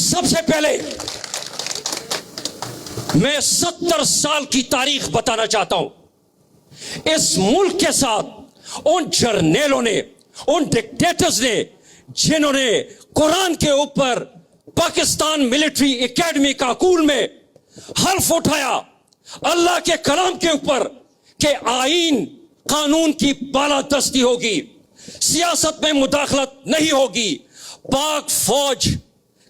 सबसे पहले मैं 70 साल की तारीख बताना चाहता हूं। इस मुल्क के साथ उन जर्नेलों ने, उन डिक्टेटर्स ने, जिन्होंने कुरान के ऊपर पाकिस्तान मिलिट्री एकेडमी काकूल में हल्फ उठाया, अल्लाह के कलाम के ऊपर कि आईन कानून की बालादस्ती होगी, सियासत में मुदाखलत नहीं होगी, पाक फौज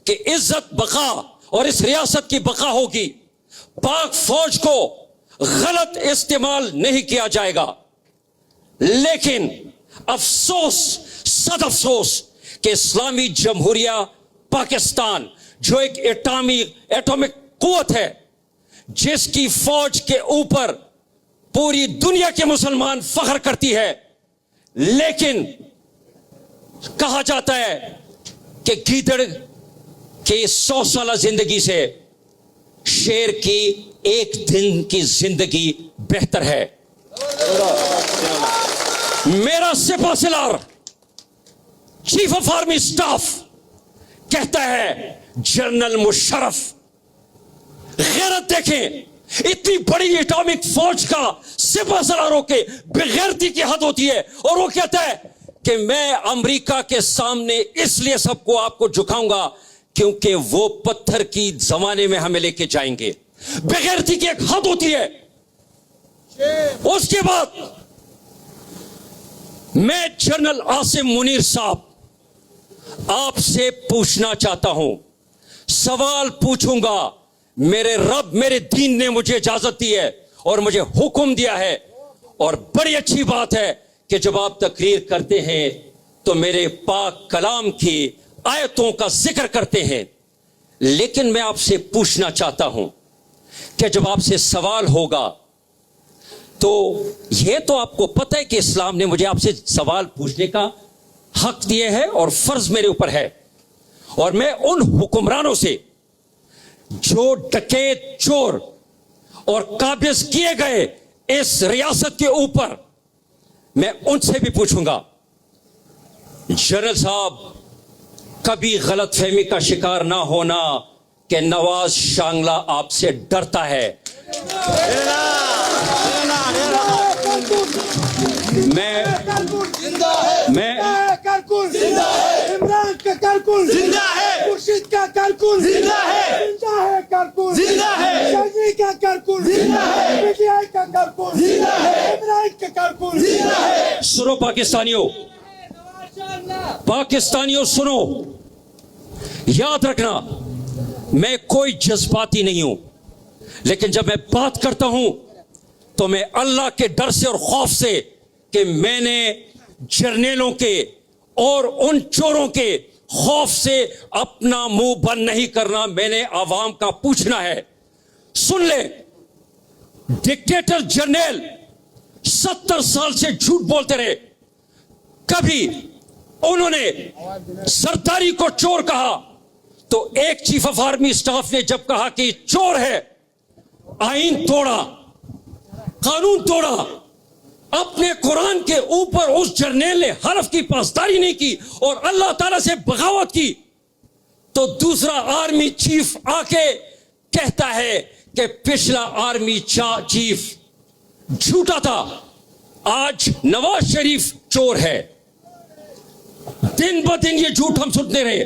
की इज्जत बका और इस रियासत की बका होगी, पाक फौज को गलत इस्तेमाल नहीं किया जाएगा। लेकिन अफसोस, सद अफसोस कि इस्लामी जमहूरिया पाकिस्तान जो एक एटॉमिक कुव्वत है, जिसकी फौज के ऊपर पूरी दुनिया के मुसलमान फख्र करती है, लेकिन कहा जाता है कि गीदड़ की 100 साल जिंदगी से शेर की एक दिन की जिंदगी बेहतर है। मेरा सिपा सलार चीफ ऑफ आर्मी स्टाफ कहता है, जनरल मुशर्रफ, गैरत देखें, इतनी बड़ी एटॉमिक फौज का सिपा सलारों के बेगैरती की हद होती है, और वो कहता है कि मैं अमेरिका के सामने इसलिए सबको आपको झुकाऊंगा क्योंकि वो पत्थर की जमाने में हमें लेके जाएंगे। बेगैरती की एक हद होती है। उसके बाद मैं जनरल आसिम मुनीर साहब आपसे पूछना चाहता हूं, सवाल पूछूंगा। मेरे रब, मेरे दीन ने मुझे इजाजत दी है और मुझे हुक्म दिया है, और बड़ी अच्छी बात है कि जब आप तकरीर करते हैं तो मेरे पाक कलाम की आयतों का जिक्र करते हैं। लेकिन मैं आपसे पूछना चाहता हूं कि जब आपसे सवाल होगा तो यह तो आपको पता है कि इस्लाम ने मुझे आपसे सवाल पूछने का हक दिए है और फर्ज मेरे ऊपर है, और मैं उन हुक्मरानों से जो डकैत, चोर और काबिज किए गए इस रियासत के ऊपर, मैं उनसे भी पूछूंगा। जनरल साहब, कभी गलतफहमी का शिकार ना होना कि नवाज शांगला आपसे डरता है। मैं इमरान का कारकुन जिंदा है, खुर्शीद का कारकुन जिंदा है, कारकुन जिंदा है, शाजी का कारकुन जिंदा है, पीटीआई का कारकुन जिंदा है, इमरान का कारकुन जिंदा है। सुनो पाकिस्तानियों सुनो, याद रखना, मैं कोई जज्बाती नहीं हूं, लेकिन जब मैं बात करता हूं तो मैं अल्लाह के डर से और खौफ से कि मैंने जर्नेलों के और उन चोरों के खौफ से अपना मुंह बंद नहीं करना, मैंने आवाम का पूछना है। सुन ले, डिक्टेटर जर्नल 70 साल से झूठ बोलते रहे, कभी उन्होंने सरदारी को चोर कहा तो एक चीफ ऑफ आर्मी स्टाफ ने जब कहा कि चोर है, आईन तोड़ा, कानून तोड़ा, अपने कुरान के ऊपर उस जर्नल ने हरफ की पासदारी नहीं की और अल्लाह ताला से बगावत की, तो दूसरा आर्मी चीफ आके कहता है कि पिछला आर्मी चीफ झूठा था, आज नवाज शरीफ चोर है। दिन ब दिन ये झूठ हम सुनते रहे।